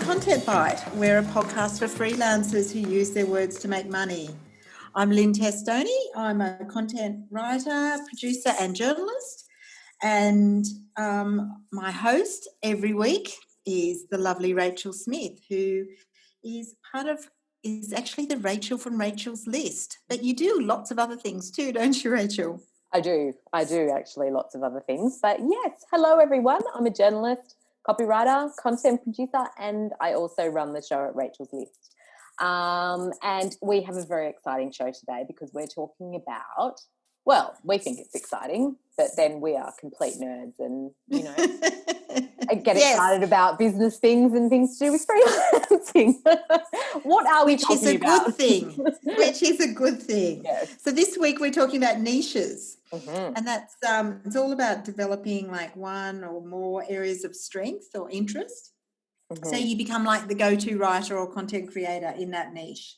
Content Bite. We're a podcast for freelancers who use their words to make money. I'm Lynn Testoni. I'm a content writer, producer and journalist. And my host every week is the lovely Rachel Smith, who is actually the Rachel from Rachel's List. But you do lots of other things too, don't you, Rachel? I do actually, lots of other things. But yes, hello everyone. I'm a journalist, copywriter, content producer, and I also run the show at Rachel's List. And we have a very exciting show today because we're talking about, well, we think it's exciting, but then we are complete nerds and, you know, get excited about business things and things to do with freelancing. What are we talking about? Which is a good thing. Yes. So this week we're talking about niches. Mm-hmm. And that's it's all about developing like one or more areas of strength or interest. Mm-hmm. So you become like the go-to writer or content creator in that niche.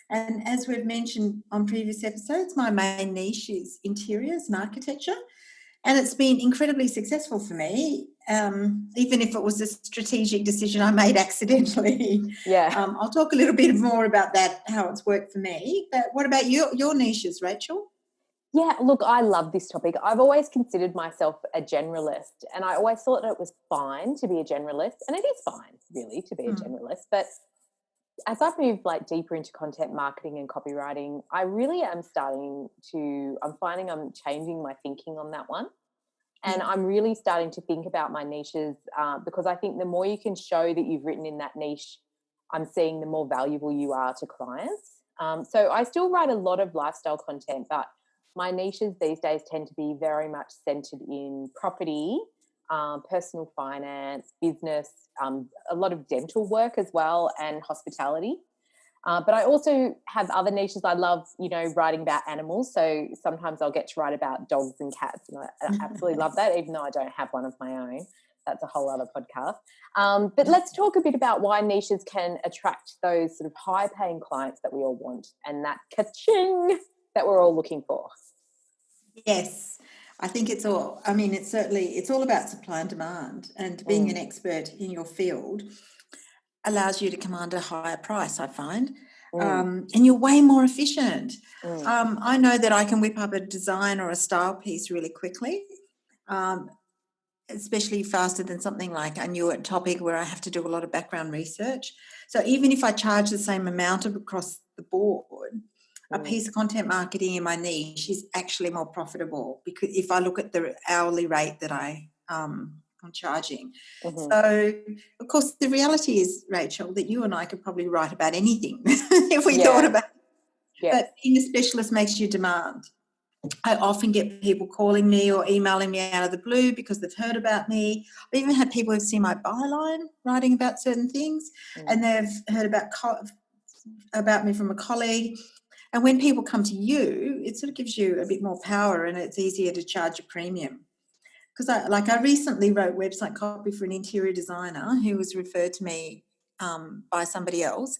And as we've mentioned on previous episodes, my main niche is interiors and architecture. And it's been incredibly successful for me, even if it was a strategic decision I made accidentally. Yeah. I'll talk a little bit more about that, how it's worked for me. But what about your niches, Rachel? Yeah, look, I love this topic. I've always considered myself a generalist, and I always thought that it was fine to be a generalist, and it is fine, really, to be a generalist. But as I've moved like deeper into content marketing and copywriting, I really am I'm finding I'm changing my thinking on that one. And I'm really starting to think about my niches because I think the more you can show that you've written in that niche, I'm seeing the more valuable you are to clients. So I still write a lot of lifestyle content, but my niches these days tend to be very much centered in property, personal finance, business, a lot of dental work as well, and hospitality. But I also have other niches. I love, writing about animals. So sometimes I'll get to write about dogs and cats, and I absolutely love that, even though I don't have one of my own. That's a whole other podcast. But let's talk a bit about why niches can attract those sort of high-paying clients that we all want, and that ka-ching that we're all looking for. Yes, I think it's all about supply and demand, and being an expert in your field allows you to command a higher price, I find, and you're way more efficient. I know that I can whip up a design or a style piece really quickly, especially faster than something like a newer topic where I have to do a lot of background research. So even if I charge the same amount across the board, a piece of content marketing in my niche is actually more profitable because if I look at the hourly rate that I'm charging. So, of course, the reality is, Rachel, that you and I could probably write about anything if we thought about it. Yes. But being a specialist makes you demand. I often get people calling me or emailing me out of the blue because they've heard about me. I've even had people who've seen my byline writing about certain things and they've heard about me from a colleague. And when people come to you, it sort of gives you a bit more power and it's easier to charge a premium. Because I recently wrote website copy for an interior designer who was referred to me by somebody else.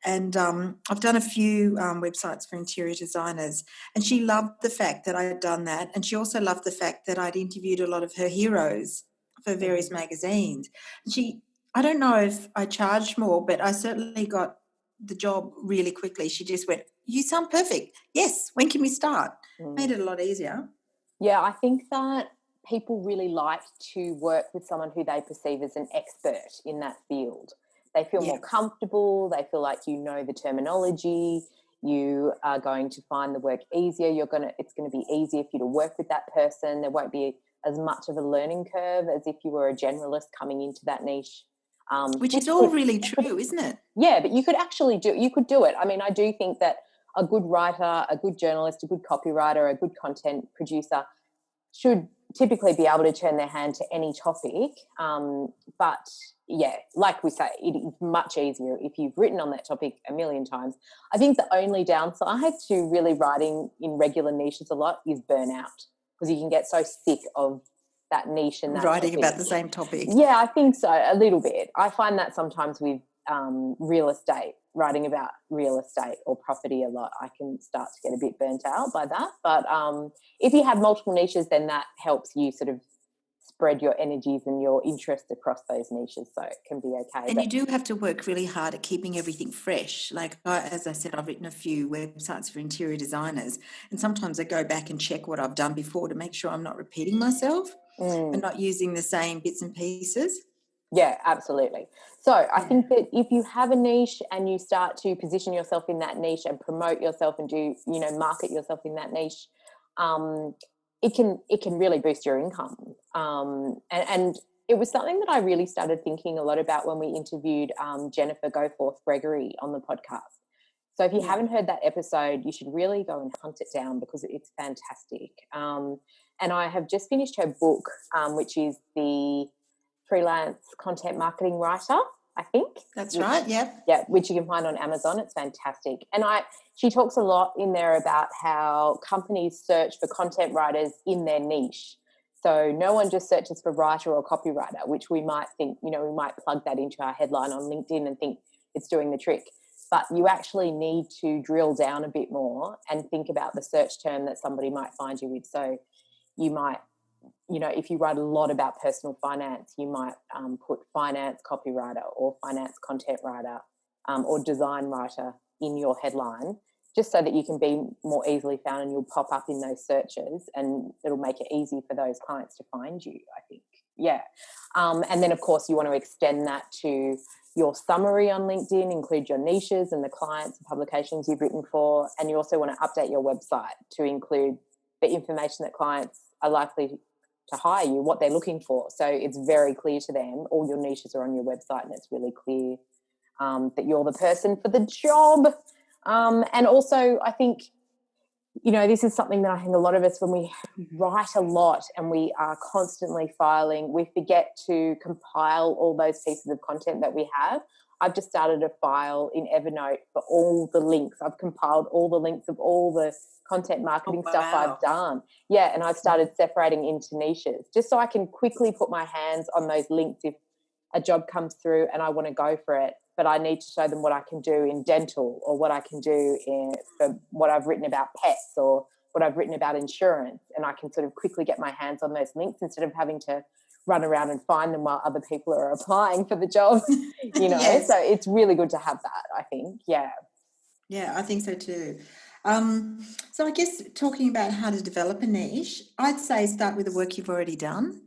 And I've done a few websites for interior designers. And she loved the fact that I had done that. And she also loved the fact that I'd interviewed a lot of her heroes for various magazines. And I don't know if I charged more, but I certainly got the job really quickly. She just went, "You sound perfect. Yes, when can we start?" Made it a lot easier. Yeah, I think that people really like to work with someone who they perceive as an expert in that field. They feel more comfortable. They feel like you know the terminology. You are going to find the work easier. It's going to be easier for you to work with that person. There won't be as much of a learning curve as if you were a generalist coming into that niche. Which is all really true, isn't it? Yeah, but you could do it. I mean, I do think that a good writer, a good journalist, a good copywriter, a good content producer should typically be able to turn their hand to any topic. But yeah, like we say, it is much easier if you've written on that topic a million times. I think the only downside to really writing in regular niches a lot is burnout, because you can get so sick of that niche and that writing topic. About the same topic. Yeah, I think so, a little bit. I find that sometimes with real estate, writing about real estate or property a lot, I can start to get a bit burnt out by that. But if you have multiple niches, then that helps you sort of spread your energies and your interest across those niches, so it can be okay. And you do have to work really hard at keeping everything fresh. Like, as I said, I've written a few websites for interior designers, and sometimes I go back and check what I've done before to make sure I'm not repeating myself and not using the same bits and pieces. Yeah, absolutely. So I think that if you have a niche and you start to position yourself in that niche and promote yourself and do, market yourself in that niche, it can really boost your income. And it was something that I really started thinking a lot about when we interviewed Jennifer Goforth Gregory on the podcast. So if you haven't heard that episode, you should really go and hunt it down because it's fantastic. And I have just finished her book, which is the Freelance Content Marketing Writer, I think. That's right, yep. Yeah, which you can find on Amazon. It's fantastic. And she talks a lot in there about how companies search for content writers in their niche. So no one just searches for writer or copywriter, which we might think, we might plug that into our headline on LinkedIn and think it's doing the trick. But you actually need to drill down a bit more and think about the search term that somebody might find you with. So you might, if you write a lot about personal finance, you might put finance copywriter or finance content writer or design writer in your headline, just so that you can be more easily found and you'll pop up in those searches and it'll make it easy for those clients to find you, I think. Yeah. And then, of course, you want to extend that to your summary on LinkedIn, include your niches and the clients and publications you've written for, and you also want to update your website to include the information that clients are likely to hire you, what they're looking for. So it's very clear to them. All your niches are on your website and it's really clear that you're the person for the job. And also, I think, this is something that I think a lot of us, when we write a lot and we are constantly filing, we forget to compile all those pieces of content that we have. I've just started a file in Evernote for all the links. I've compiled all the links of all the content marketing stuff I've done. Yeah, and I've started separating into niches just so I can quickly put my hands on those links if a job comes through and I want to go for it, but I need to show them what I can do in dental or what I can do for what I've written about pets or what I've written about insurance, and I can sort of quickly get my hands on those links instead of having to run around and find them while other people are applying for the job, Yes. So it's really good to have that, I think. Yeah, I think so too. So I guess talking about how to develop a niche, I'd say start with the work you've already done.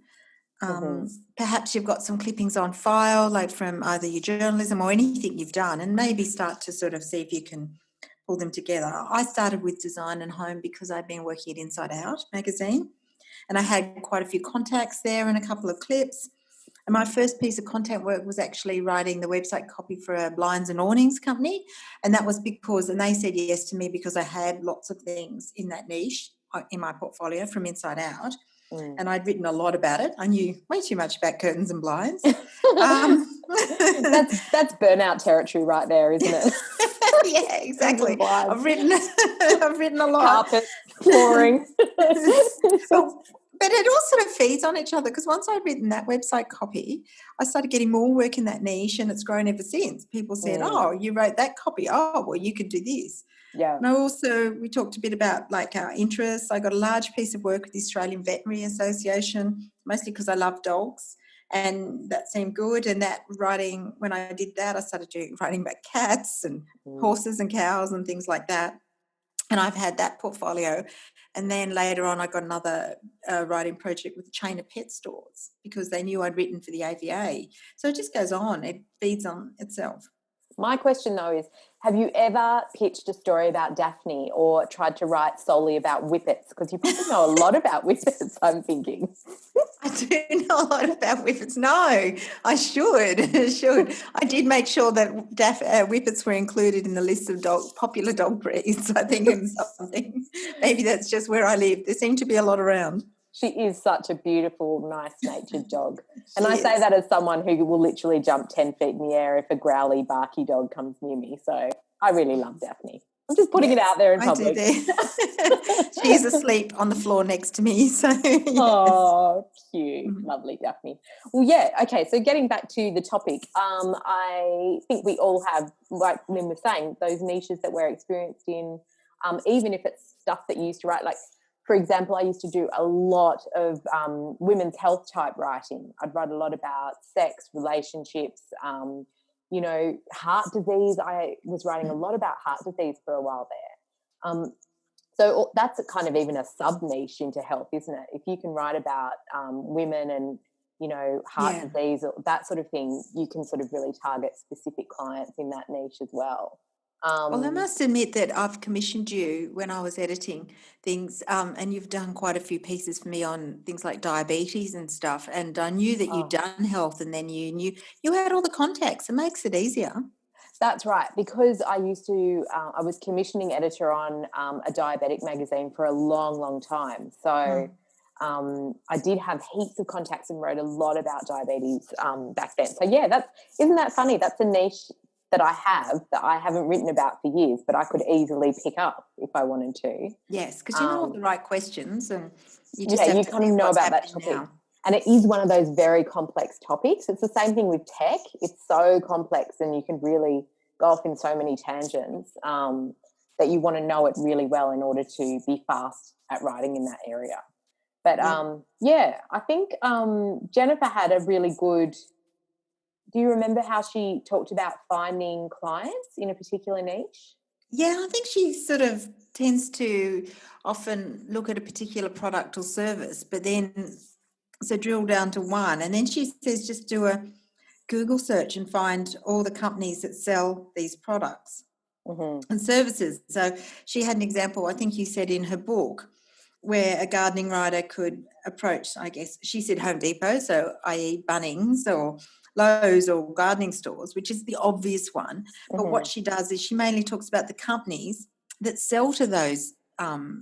Perhaps you've got some clippings on file, like from either your journalism or anything you've done, and maybe start to sort of see if you can pull them together. I started with design and home because I'd been working at Inside Out magazine, and I had quite a few contacts there and a couple of clips. And my first piece of content work was actually writing the website copy for a blinds and awnings company. And that was because, and they said yes to me because I had lots of things in that niche in my portfolio from Inside Out. And I'd written a lot about it. I knew way too much about curtains and blinds. That's burnout territory right there, isn't it? Yeah, exactly. I've written a lot. Carpet, flooring. But it all sort of feeds on each other, because once I'd written that website copy, I started getting more work in that niche, and it's grown ever since. People said, oh, you wrote that copy. Oh, well, you could do this. Yeah. And we talked a bit about like our interests. I got a large piece of work with the Australian Veterinary Association, mostly because I love dogs, and that seemed good. And that writing, when I did that, I started writing about cats and horses and cows and things like that. And I've had that portfolio. And then later on, I got another writing project with a chain of pet stores because they knew I'd written for the AVA. So it just goes on. It feeds on itself. My question, though, is have you ever pitched a story about Daphne or tried to write solely about whippets? Because you probably know a lot about whippets, I'm thinking. I do know a lot about whippets. No, I should. I did make sure that whippets were included in the list of popular dog breeds. I think it's something. Maybe that's just where I live. There seem to be a lot around. She is such a beautiful, nice-natured dog. And I say that as someone who will literally jump 10 feet in the air if a growly, barky dog comes near me. So I really love Daphne. I'm just putting it out there in public. She's asleep on the floor next to me. So yes. Oh, cute. Lovely, Daphne. Well, yeah, okay, so getting back to the topic, I think we all have, like Lynn was saying, those niches that we're experienced in, even if it's stuff that you used to write, like for example, I used to do a lot of women's health type writing. I'd write a lot about sex, relationships, heart disease. I was writing a lot about heart disease for a while there. So that's kind of even a sub niche into health, isn't it? If you can write about women and, heart disease or that sort of thing, you can sort of really target specific clients in that niche as well. Well, I must admit that I've commissioned you when I was editing things, and you've done quite a few pieces for me on things like diabetes and stuff. And I knew that you'd done health, and then you knew you had all the contacts. It makes it easier. That's right, because I used to, I was commissioning editor on a diabetic magazine for a long, long time. So I did have heaps of contacts and wrote a lot about diabetes back then. So yeah, isn't that funny? That's a niche that I haven't written about for years, but I could easily pick up if I wanted to. Yes, because you know all the right questions, and you just have you to kind see of know what's about that happening topic. now. And it is one of those very complex topics. It's the same thing with tech. It's so complex and you can really go off in so many tangents that you want to know it really well in order to be fast at writing in that area. But, I think Jennifer had a really good – do you remember how she talked about finding clients in a particular niche? Yeah, I think she sort of tends to often look at a particular product or service, but then so drill down to one. And then she says just do a Google search and find all the companies that sell these products and services. So she had an example, I think you said in her book, where a gardening writer could approach, I guess, she said Home Depot, so i.e. Bunnings or Lowe's or gardening stores, which is the obvious one. But what she does is she mainly talks about the companies that sell to those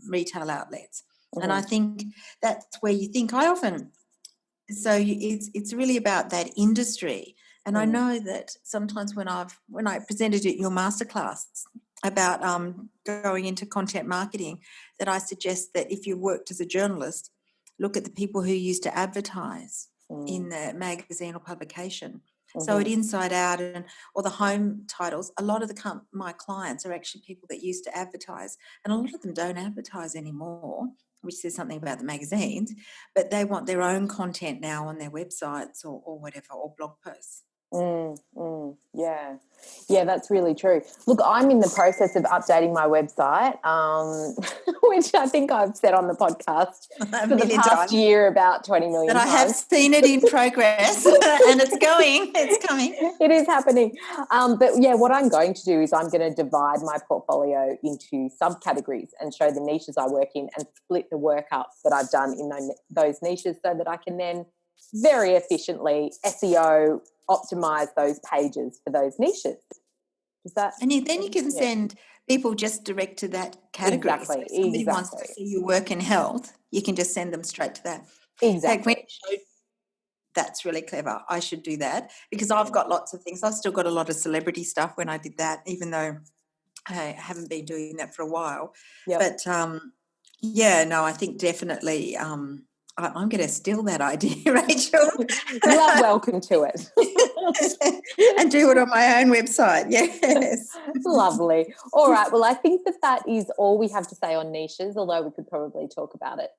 retail outlets. And I think that's where you think it's really about that industry. And I know that sometimes when I presented at your masterclass about going into content marketing, that I suggest that if you worked as a journalist, look at the people who used to advertise in the magazine or publication. So at Inside Out or the home titles, a lot of my clients are actually people that used to advertise, and a lot of them don't advertise anymore, which says something about the magazines, but they want their own content now on their websites or whatever, or blog posts. Yeah, that's really true. Look, I'm in the process of updating my website, which I think I've said on the podcast for the past year about 20 million times. But I have seen it in progress and it's coming. It is happening. But yeah, what I'm going to do is I'm going to divide my portfolio into subcategories and show the niches I work in and split the work up that I've done in those niches so that I can then very efficiently SEO optimize those pages for those niches. And then you can send people just direct to that category. Exactly. So if somebody wants to see your work in health, you can just send them straight to that. Exactly. That's really clever. I should do that because I've got lots of things. I've still got a lot of celebrity stuff when I did that, even though I haven't been doing that for a while. Yep. But I think definitely I'm going to steal that idea, Rachel. You are welcome to it. And do it on my own website, yes. Lovely. All right, well, I think that is all we have to say on niches, although we could probably talk about it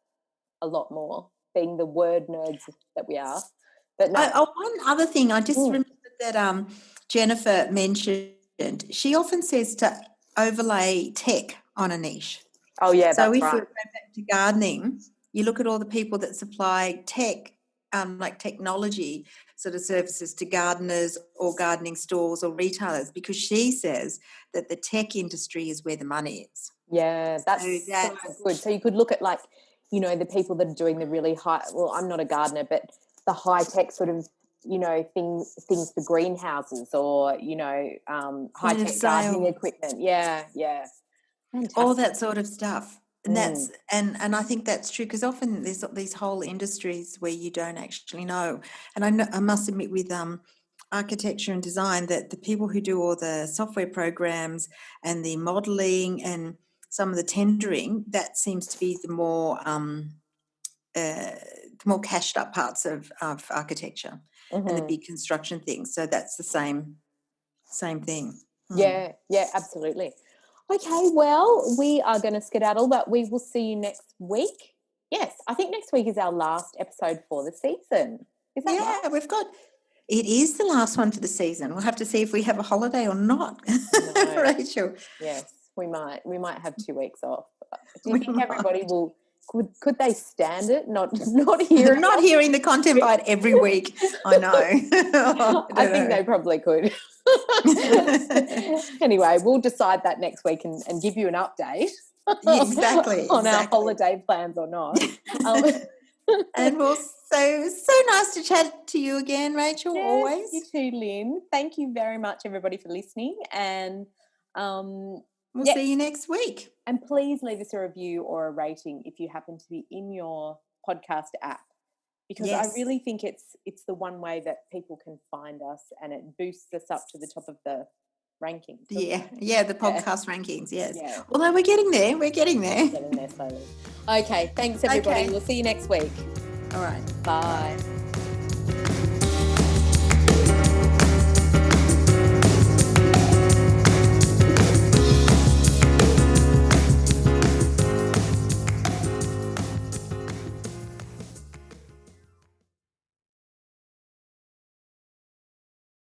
a lot more, being the word nerds that we are. But no. One other thing, I just remembered that Jennifer mentioned, she often says to overlay tech on a niche. Oh, yeah, so that's if right. you go back to gardening, you look at all the people that supply tech, like technology sort of services to gardeners or gardening stores or retailers, because she says that the tech industry is where the money is. Yeah, that's so good. So you could look at the people that are doing the really high, well, I'm not a gardener, but the high tech sort of, things for greenhouses or, high tech gardening equipment. Yeah. Fantastic. All that sort of stuff. And that's and I think that's true because often there's these whole industries where you don't actually know. And I must admit with architecture and design that the people who do all the software programs and the modelling and some of the tendering, that seems to be the more cashed up parts of architecture and the big construction things. So that's the same thing. Yeah, absolutely. Okay, well, we are going to skedaddle, but we will see you next week. Yes, I think next week is our last episode for the season. Is that right? Yeah, it is the last one for the season. We'll have to see if we have a holiday or not, No. Rachel. Yes, we might. We might have 2 weeks off. Do you We think everybody might. will? Could they stand it? Not hearing Not us? hearing the content bite every week. I know. I think they probably could. Anyway, we'll decide that next week and give you an update. Exactly. On our holiday plans or not. And so nice to chat to you again, Rachel. Yes, always. you too, Lynn. Thank you very much, everybody, for listening. And We'll see you next week. And please leave us a review or a rating if you happen to be in your podcast app, because I really think it's the one way that people can find us, and it boosts us up to the top of the rankings. Yeah, the podcast rankings, yes. Yeah. Although we're getting there. Getting there slowly. Okay, thanks everybody. Okay. We'll see you next week. All right. Bye.